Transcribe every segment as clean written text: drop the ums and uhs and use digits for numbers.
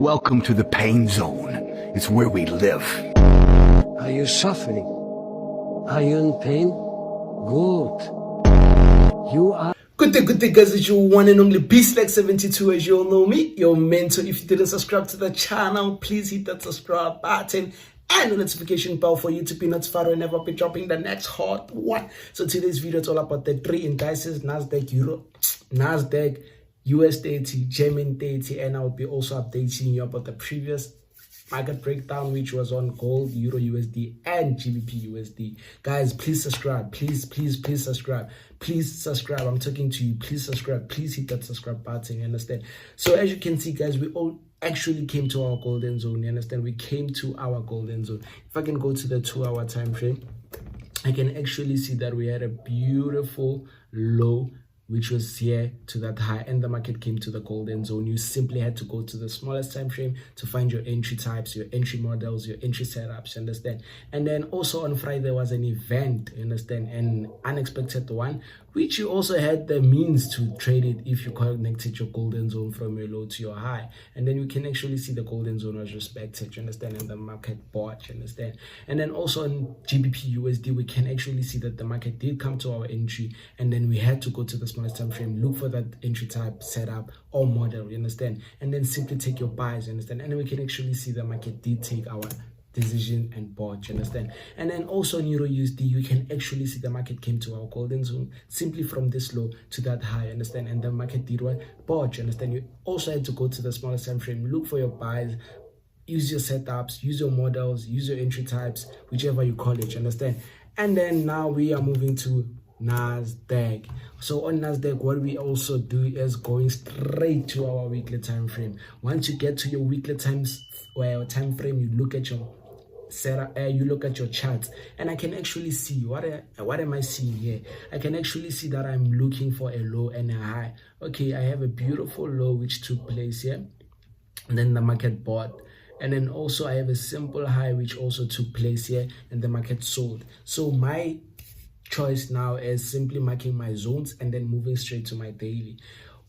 Welcome to the pain zone. It's where we live. Are you suffering? Are you in pain? Good. You are. Good day guys, it's your one and only Beast72 as you all know me, your mentor. If you didn't subscribe to the channel, please hit that subscribe button and the notification bell for you to be notified whenever I'll be dropping the next hot one. So today's video is all about the three indices, Nasdaq, US30, German 30, and I'll be also updating you about the previous market breakdown, which was on gold, euro USD, and GBP USD. Guys, please subscribe. Please subscribe. Please subscribe. I'm talking to you. Please subscribe. Please hit that subscribe button. You understand? So as you can see, guys, we all actually came to our golden zone. You understand? We came to our golden zone. If I can go to the 2-hour time frame, I can actually see that we had a beautiful low, which was here to that high, and the market came to the golden zone. You simply had to go to the smallest time frame to find your entry types, your entry models, your entry setups, you understand? And then also on Friday there was an event, you understand, an unexpected one, which you also had the means to trade it if you connected your golden zone from your low to your high. And then you can actually see the golden zone was respected, you understand, and the market bought, you understand? And then also on GBP USD, we can actually see that the market did come to our entry, and then we had to go to the smallest time frame, look for that entry type, setup, or model, you understand? And then simply take your buys, you understand? And then we can actually see the market did take our decision and bought, you understand? And then also on euro USD, you can actually see the market came to our golden zone simply from this low to that high, understand? And the market did what? Bought, you understand? You also had to go to the smallest time frame, look for your buys, use your setups, use your models, use your entry types, whichever you call it, you understand? And then now we are moving to Nasdaq. So on Nasdaq, what we also do is going straight to our weekly time frame. Once you get to your weekly time frame, you look at your you look at your charts, and I can actually see what am I seeing here. I can actually see that I'm looking for a low and a high. Okay, I have a beautiful low which took place here, and then the market bought. And then also I have a simple high which also took place here, and the market sold. So my choice now is simply marking my zones and then moving straight to my daily.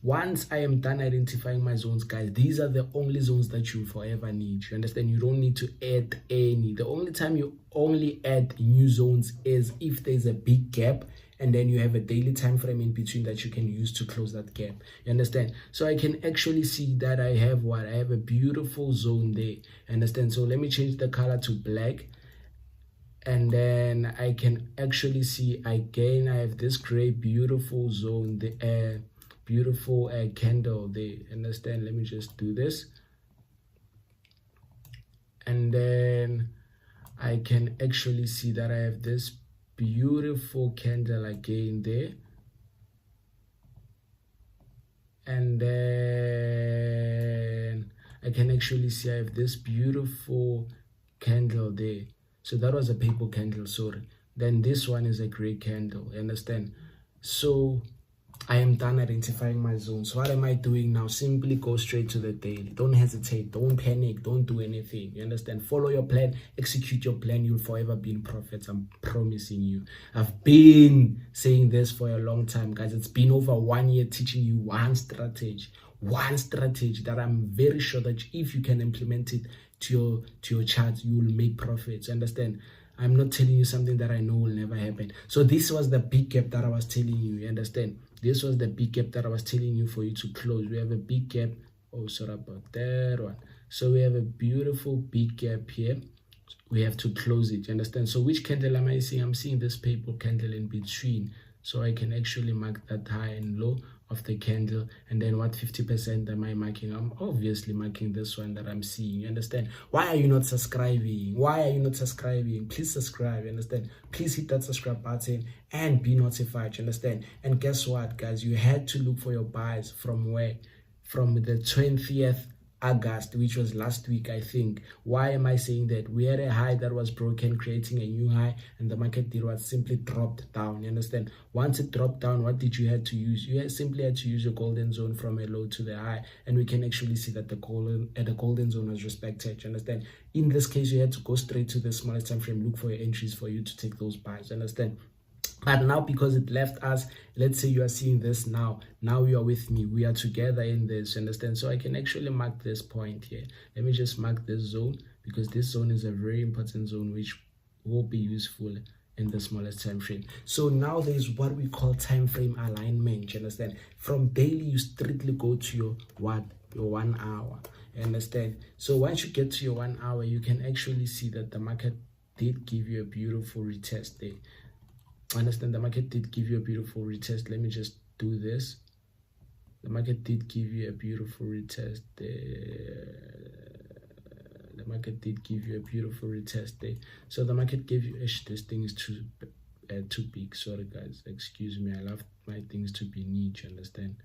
Once I am done identifying my zones, guys, these are the only zones that you forever need. You understand? You don't need to add any. The only time you only add new zones is if there's a big gap, and then you have a daily time frame in between that you can use to close that gap. You understand? So I can actually see that I have what? I have a beautiful zone there. Understand? So let me change the color to black. And then I can actually see again I have this gray beautiful zone, the beautiful candle there. Understand? Let me just do this, and then I can actually see that I have this beautiful candle again there, and then I can actually see I have this beautiful candle there. So that was a purple candle, sorry. Then this one is a gray candle, understand? So I am done identifying my zones. What am I doing now? Simply go straight to the daily. Don't hesitate, don't panic, don't do anything, you understand? Follow your plan, execute your plan. You'll forever be in profits, I'm promising you. I've been saying this for a long time, guys. It's been over 1 year teaching you one strategy that I'm very sure that if you can implement it to your charts, you will make profits. Understand? I'm not telling you something that I know will never happen. So this was the big gap that I was telling you. You understand? This was the big gap that I was telling you for you to close. We have a big gap. Oh, sorry about that one. So we have a beautiful big gap here. We have to close it. You understand? So which candle am I seeing? I'm seeing this purple candle in between. So I can actually mark that high and low of the candle. And then what 50% am I marking? I'm obviously marking this one that I'm seeing. You understand? Why are you not subscribing? Why are you not subscribing? Please subscribe. You understand? Please hit that subscribe button and be notified. You understand? And guess what, guys? You had to look for your buys from where? From the 20th August, which was last week, I think. Why am I saying that? We had a high that was broken, creating a new high, and the market did what? Simply dropped down. You understand? Once it dropped down, what did you have to use? You simply had to use your golden zone from a low to the high, and we can actually see that the golden zone was respected. You understand? In this case, you had to go straight to the smallest time frame, look for your entries for you to take those buys. You understand? But now, because it left us, let's say you are seeing this now you are with me, we are together in this, you understand? So I can actually mark this point here. Let me just mark this zone, because this zone is a very important zone which will be useful in the smallest time frame. So now there's what we call time frame alignment, you understand? From daily, you strictly go to your 1 hour, you understand? So once you get to your 1 hour, you can actually see that the market did give you a beautiful retest there. Understand, the market did give you a beautiful retest. Let me just do this. The market did give you a beautiful retest there. The market did give you a beautiful retest there. So the market gave you, this thing is too big. Sorry guys, excuse me. I love my things to be neat, you understand?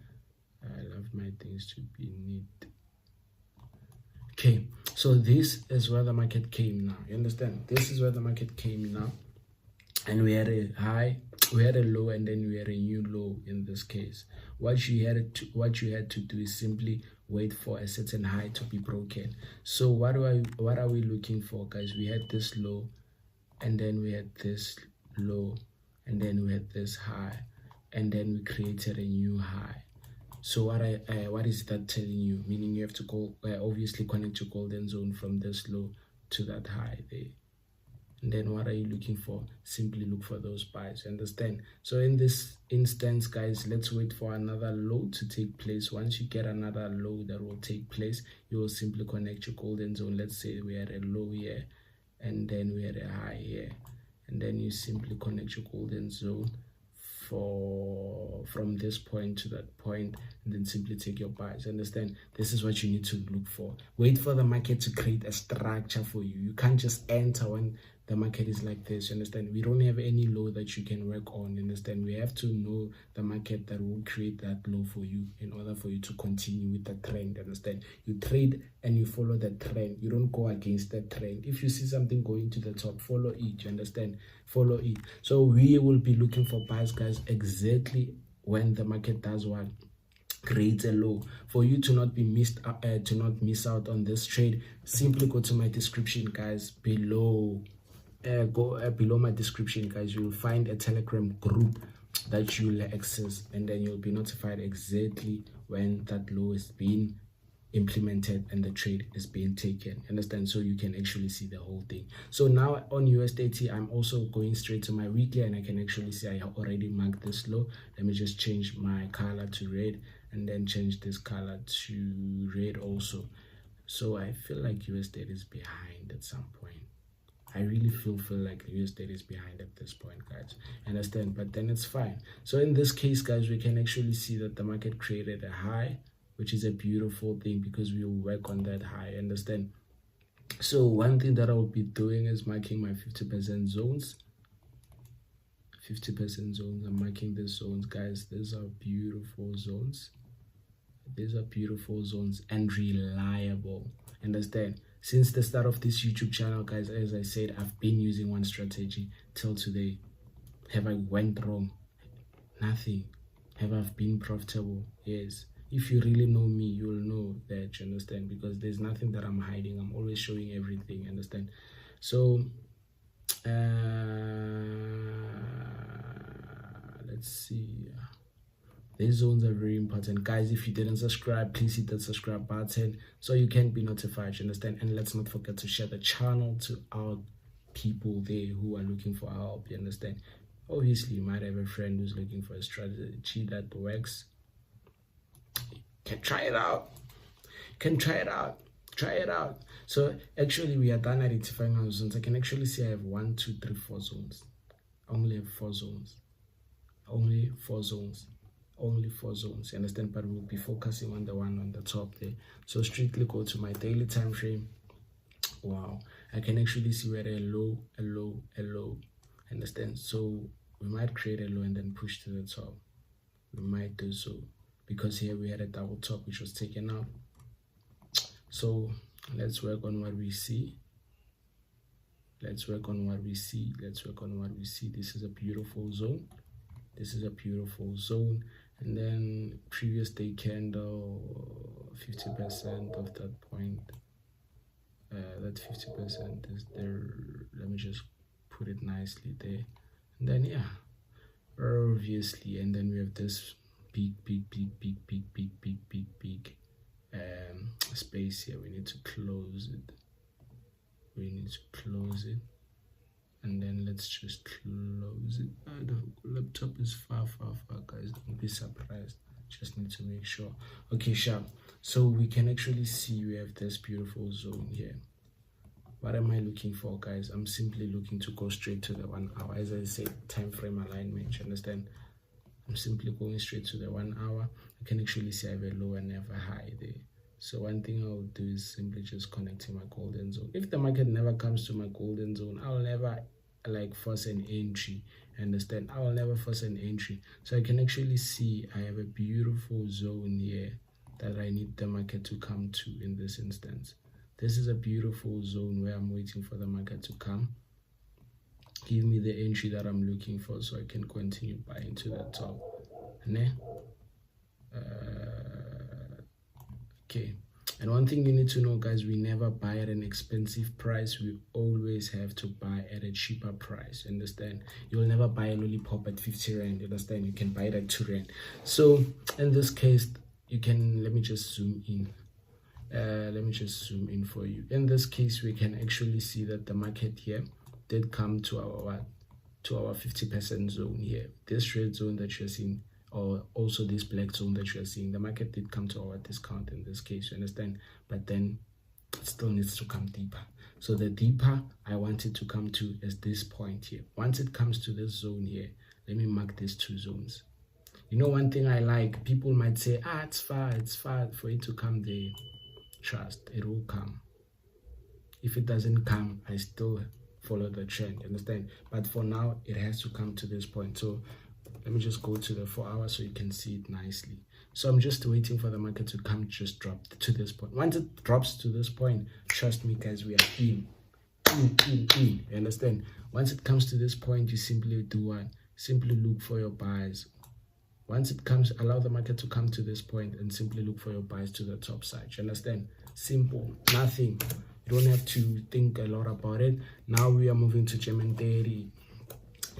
I love my things to be neat. Okay, so this is where the market came now. You understand? This is where the market came now. And we had a high, we had a low, and then we had a new low in this case. What you had to do is simply wait for a certain high to be broken. So what are we looking for, guys? We had this low, and then we had this low, and then we had this high, and then we created a new high. So what is that telling you? Meaning you have to go obviously connect your golden zone from this low to that high there. And then what are you looking for? Simply look for those buys, understand? So in this instance, guys, let's wait for another low to take place. Once you get another low that will take place, you will simply connect your golden zone. Let's say we had a low here, and then we had a high here, and then you simply connect your golden zone from this point to that point, and then simply take your buys. Understand? This is what you need to look for. Wait for the market to create a structure for you. You can't just enter when the market is like this, you understand? We don't have any low that you can work on, you understand? We have to know the market that will create that low for you in order for you to continue with the trend, understand? You trade and you follow the trend. You don't go against the trend. If you see something going to the top, follow it, you understand? Follow it. So we will be looking for buys, guys, exactly when the market does what? Creates a low. For you to not be to not miss out on this trade, simply go to my description, guys, below. Go below my description, guys. You'll find a Telegram group that you'll access, and then you'll be notified exactly when that low is being implemented and the trade is being taken, understand? So you can actually see the whole thing. So now on US30, I'm also going straight to my weekly, and I can actually see I have already marked this low. Let me just change my color to red, and then change this color to red also. So I feel like US30 is behind at some point. I really feel like US30 is behind at this point, guys, understand? But then it's fine. So in this case, guys, we can actually see that the market created a high, which is a beautiful thing because we will work on that high, understand? So one thing that I will be doing is marking my 50% zones. 50% zones. I'm marking these zones, guys. These are beautiful zones. These are beautiful zones and reliable, understand? Since the start of this YouTube channel, guys, as I said, I've been using one strategy till today. Have I went wrong? Nothing. Have I been profitable? Yes. If you really know me, you'll know that, you understand? Because there's nothing that I'm hiding. I'm always showing everything, understand? So let's see. These zones are very important, guys. If you didn't subscribe, please hit that subscribe button so you can be notified, you understand? And let's not forget to share the channel to our people there who are looking for help, you understand? Obviously, you might have a friend who's looking for a strategy that works. You can try it out. Try it out. So actually, we are done identifying our zones. I can actually see I have 1, 2, 3, 4 zones. I only have 4 zones. Only 4 zones. Only 4 zones, you understand? But we'll be focusing on the one on the top there. So strictly go to my daily time frame. Wow, I can actually see where a low, understand? So we might create a low and then push to the top. We might do so because here we had a double top which was taken out. So let's work on what we see. Let's work on what we see. This is a beautiful zone. And then previous day candle, 50% of that point. That 50% is there. Let me just put it nicely there. And then yeah, obviously, and then we have this big space here. We need to close it. And then let's just close it. The laptop is far, guys. Don't be surprised. Just need to make sure. Okay, sharp. So we can actually see we have this beautiful zone here. What am I looking for, guys? I'm simply looking to go straight to the 1 hour. As I said, time frame alignment. You understand? I'm simply going straight to the 1 hour. You can actually see I have a low and never high there. So one thing I'll do is simply just connect to my golden zone. If the market never comes to my golden zone, I'll never force an entry. Understand? I will never force an entry. So I can actually see I have a beautiful zone here that I need the market to come to in this instance. This is a beautiful zone where I'm waiting for the market to come. Give me the entry that I'm looking for so I can continue buying to the top. Okay. And one thing you need to know, guys, we never buy at an expensive price. We always have to buy at a cheaper price. Understand? You will never buy a lollipop at 50 rand. Understand? You can buy it at 2 rand. So in this case, you can, let me just zoom in. For you. In this case, we can actually see that the market here did come to our 50% zone here. This red zone that you're seeing, or also this black zone that you're seeing, the market did come to our discount in this case, you understand? But then it still needs to come deeper. So the deeper I want it to come to is this point here. Once it comes to this zone here, let me mark these 2 zones. You know, one thing I like, people might say, it's far for it to come there. Trust, it will come. If it doesn't come, I still follow the trend, understand? But for now, it has to come to this point. So let me just go to the 4 hours so you can see it nicely. So I'm just waiting for the market to come, just drop to this point. Once it drops to this point, trust me, guys, we are in. You understand? Once it comes to this point, you simply do what? Simply look for your buys. Once it comes, allow the market to come to this point and simply look for your buys to the top side. You understand? Simple, nothing. You don't have to think a lot about it. Now we are moving to GER30.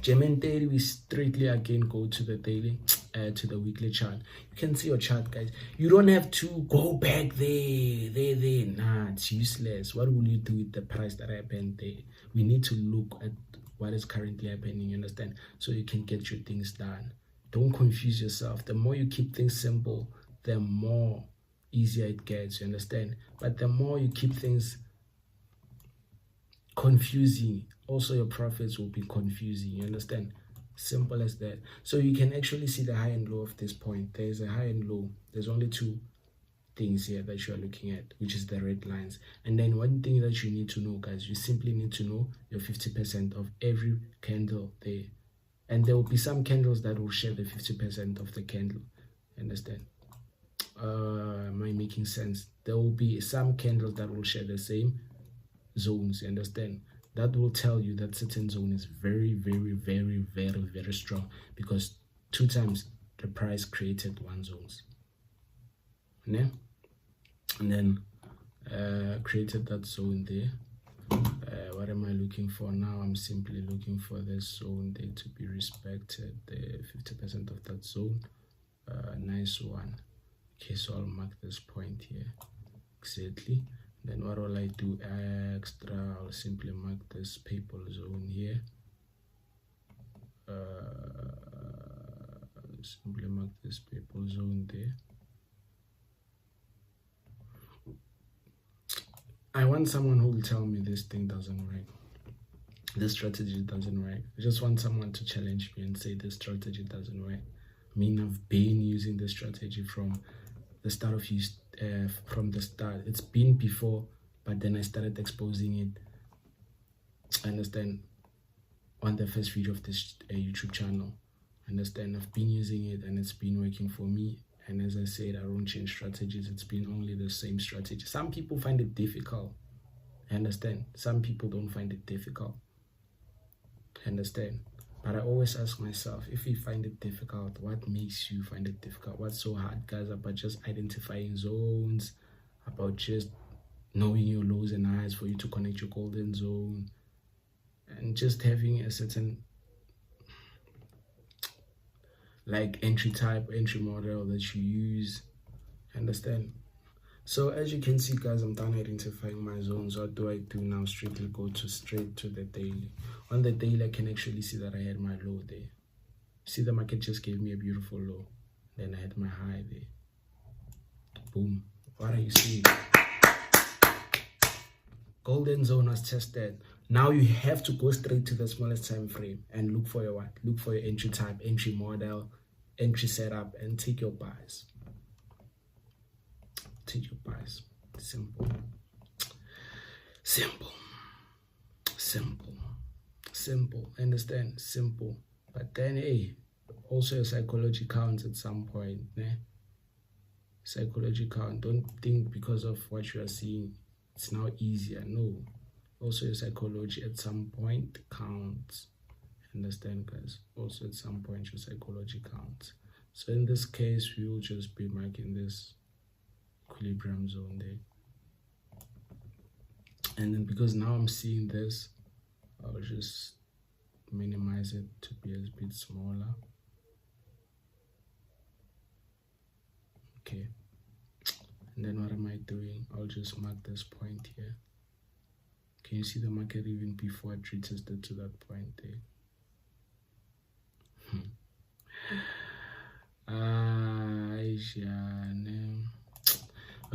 GER30, we straightly again go to the daily, to the weekly chart. You can see your chart, guys. You don't have to go back there. Nah, it's useless. What will you do with the price that happened there? We need to look at what is currently happening, you understand? So you can get your things done. Don't confuse yourself. The more you keep things simple, the more easier it gets, you understand? But the more you keep things confusing, also your profits will be confusing, you understand? Simple as that. So you can actually see the high and low of this point. There's a high and low. There's only 2 things here that you are looking at, which is the red lines. And then one thing that you need to know, guys, you simply need to know your 50% of every candle there. And there will be some candles that will share the 50% of the candle. Understand? Am I making sense? There will be some candles that will share the same zones. You understand? That will tell you that certain zone is very, very, very, very, very strong, because 2 times the price created 1 zones. Yeah? And then created that zone there. What am I looking for now? I'm simply looking for this zone there to be respected, the 50% of that zone. Nice one. Okay, so I'll mark this point here exactly. Then what will I do extra? I'll simply mark this purple zone here. Simply mark this purple zone there. I want someone who will tell me this thing doesn't work. This strategy doesn't work. I just want someone to challenge me and say this strategy doesn't work. I mean, I've been using this strategy from the start of from the start. It's been before, but then I started exposing it. I understand, on the first video of this YouTube channel. I understand, I've been using it and it's been working for me. And as I said, I don't change strategies. It's been only the same strategy. Some people find it difficult. I understand. Some people don't find it difficult. I understand. But I always ask myself, if you find it difficult, what makes you find it difficult? What's so hard, guys, about just identifying zones, about just knowing your lows and highs for you to connect your golden zone, and just having a certain like entry type, entry model that you use. Understand? So as you can see, guys, I'm done identifying my zones. What do I do now? Straight to the daily. On the daily, I can actually see that I had my low there. See, the market just gave me a beautiful low. Then I had my high there. Boom. What are you seeing? Golden zone was tested. Now you have to go straight to the smallest time frame and look for your what? Look for your entry type, entry model, entry setup, and take your buys. Take your buys. Simple. Simple. Simple. Simple. Understand? Simple. But then, hey, also your psychology counts at some point. Ne? Psychology count. Don't think because of what you are seeing, it's now easier. No. Also your psychology at some point counts. Understand, guys? Also at some point your psychology counts. So in this case, we will just be marking this equilibrium zone there. And then because now I'm seeing this, I'll just minimize it to be a bit smaller. Okay. And then what am I doing? I'll just mark this point here. Can you see the market even before it retested to that point there?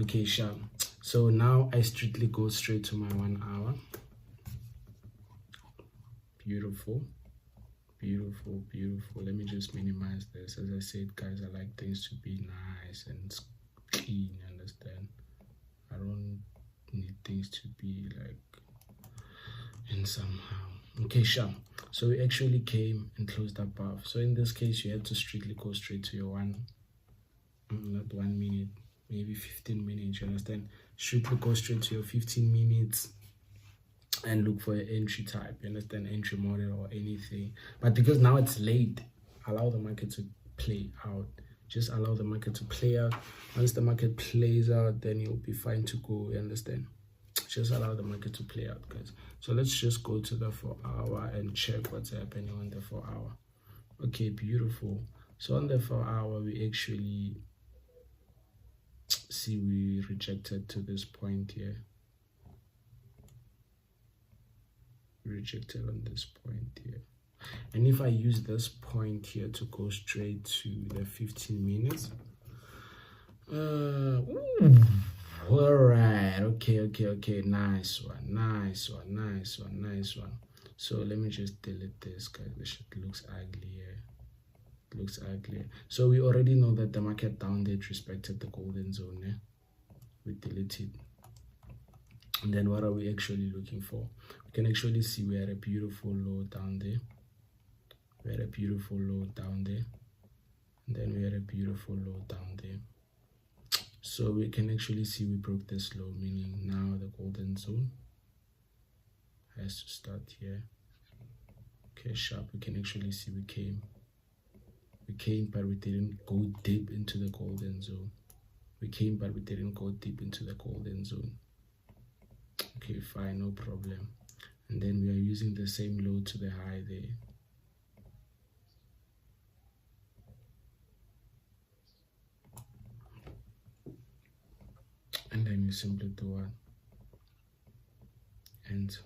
Okay, sure. So now I strictly go straight to my 1 hour. Beautiful. Beautiful, beautiful. Let me just minimize this. As I said, guys, I like things to be nice and clean, understand? I don't need things to be like in somehow. Okay, sure. So we actually came and closed above. So in this case, you had to strictly go straight to your not 1 minute, maybe 15 minutes, you understand? Strictly go straight to your 15 minutes and look for your entry type, you understand? Entry model or anything. But because now it's late, allow the market to play out. Just allow the market to play out. Once the market plays out, then you'll be fine to go, you understand? Just allow the market to play out, guys. So let's just go to the 4 hour and check what's happening on the 4 hour. Okay, beautiful. So on the 4 hour, we actually see we rejected to this point here. Rejected on this point here. And if I use this point here to go straight to the 15 minutes, all right, okay, nice one. So let me just delete this, guys. This shit looks ugly here. It looks ugly. So we already know that the market down there respected the golden zone. Yeah? We delete it. And then what are we actually looking for? We can actually see we had a beautiful low down there. We had a beautiful low down there. And then we had a beautiful low down there. So we can actually see we broke this low, meaning now the golden zone has to start here. Okay, sharp. We can actually see we came, but we didn't go deep into the golden zone. We came, but we didn't go deep into the golden zone. Okay, fine, no problem. And then we are using the same low to the high there. And then you simply do what? And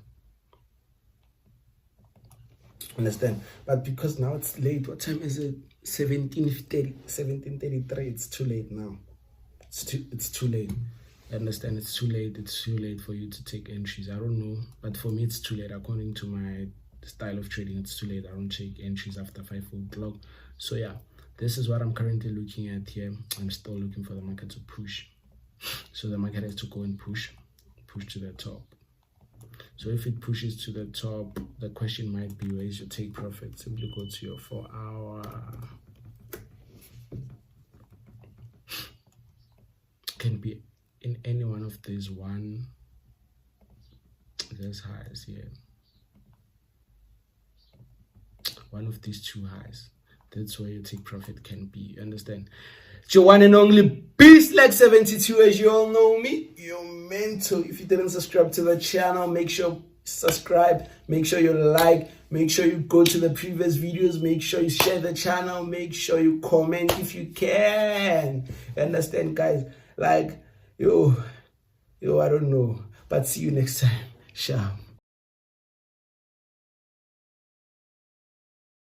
understand? But because now it's late, what time is it? 17:33. It's too late now. It's too late. I understand it's too late. It's too late for you to take entries. I don't know, but for me it's too late. According to my style of trading, it's too late. I don't take entries after 5 o'clock. So yeah, this is what I'm currently looking at here. I'm still looking for the market to push. So the market has to go and push to the top. So if it pushes to the top, the question might be, where is your take profit? Simply go to your 4 hour. Can be in any one of these there's highs here. One of these two highs. That's where your take profit can be. You understand? It's your one and only Beastleg72, as you all know me. Your mentor. If you didn't subscribe to the channel, make sure subscribe, make sure you like, make sure you go to the previous videos, make sure you share the channel, make sure you comment if you can. Understand, guys? Like, yo, I don't know, but see you next time. Ciao.